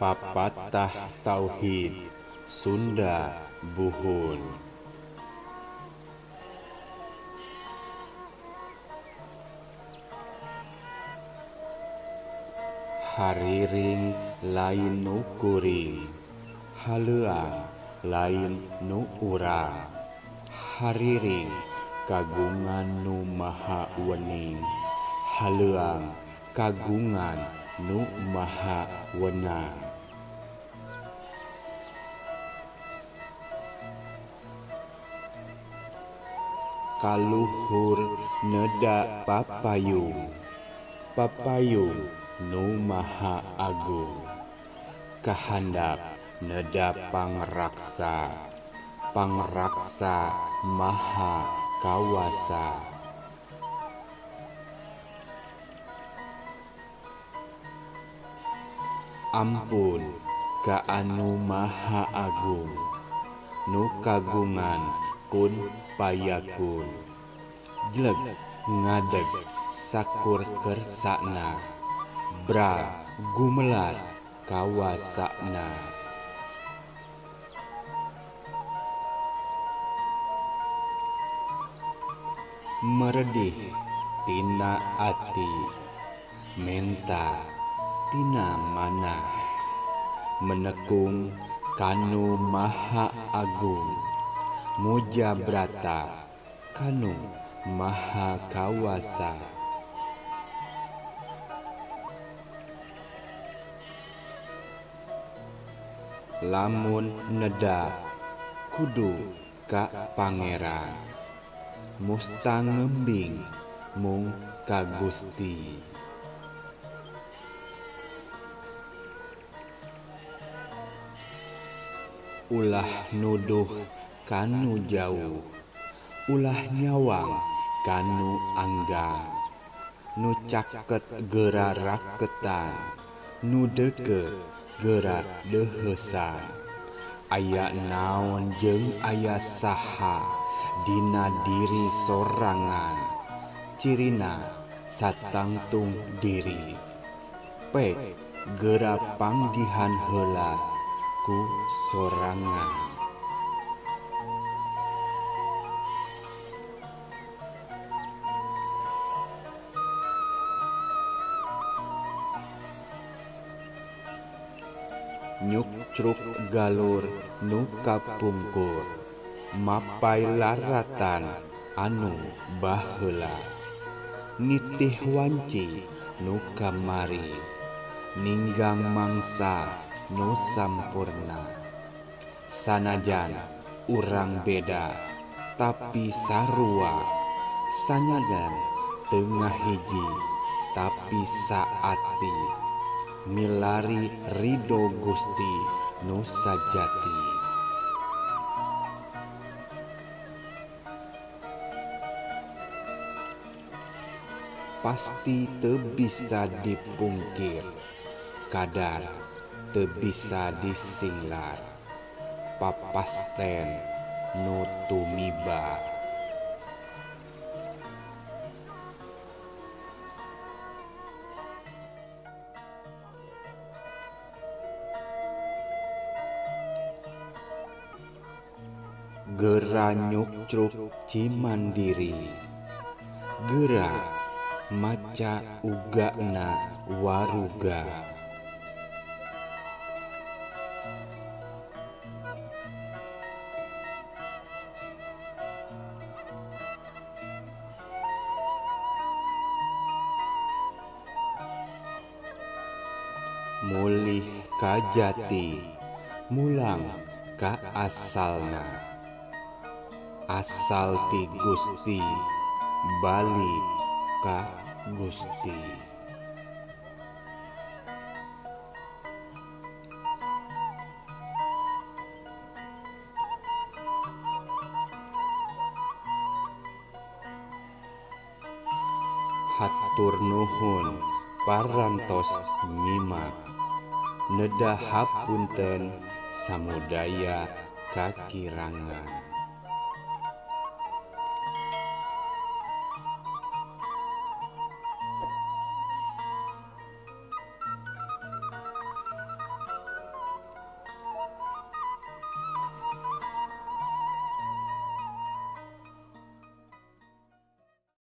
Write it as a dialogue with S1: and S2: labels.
S1: Papatah Tauhid Sunda Buhun. Hariring lain nu kuring, haleuang lain nu urang. Hariring kagungan nu maha wening, haleuang kagungan nu maha wenang. Kaluhur neda papayung, papayung nu maha agung. Kahandap neda pangraksa, pangraksa maha kawasa. Ampun ka anu maha agung, nu kagungan kun payakun. Jleg ngadeg sakur kersana, bra gumelar kawasana. Meredih tina ati, menta tina manah. Menekung kanu maha agung, muja brata kanu maha kawasa. Lamun neda kudu ka pangeran, musta ngembing mung ka Gusti. Ulah nuduh kanu jauh, ulah nyawang kanu anggang. Nu caket geura raketan, nu deukeut geura deuheusan. Aya naon jeung aya saha dina diri sorangan, cirina satangtung diri. Pek geura panggihan heula ku sorangan. Nyukcruk galur nu kapungkur, mapai laratan anu baheula. Nitih wanci nu kamari, ninggang mangsa nu sampurna. Sanajan urang beda tapi sarua, sanyadan tengah hiji tapi saati. Milari ridho Gusti nu sajati. Pasti teu bisa dipungkir, kadar teu bisa disinglar. Papasten nu tumiba. Geura nyukcruk Cimandiri, geura maca ugana waruga. Mulih ka jati, mulang ka asalna. Asal ti Gusti, balik ka Gusti. Hatur nuhun parantos nyimak, neda hapunten samudaya kakirangan.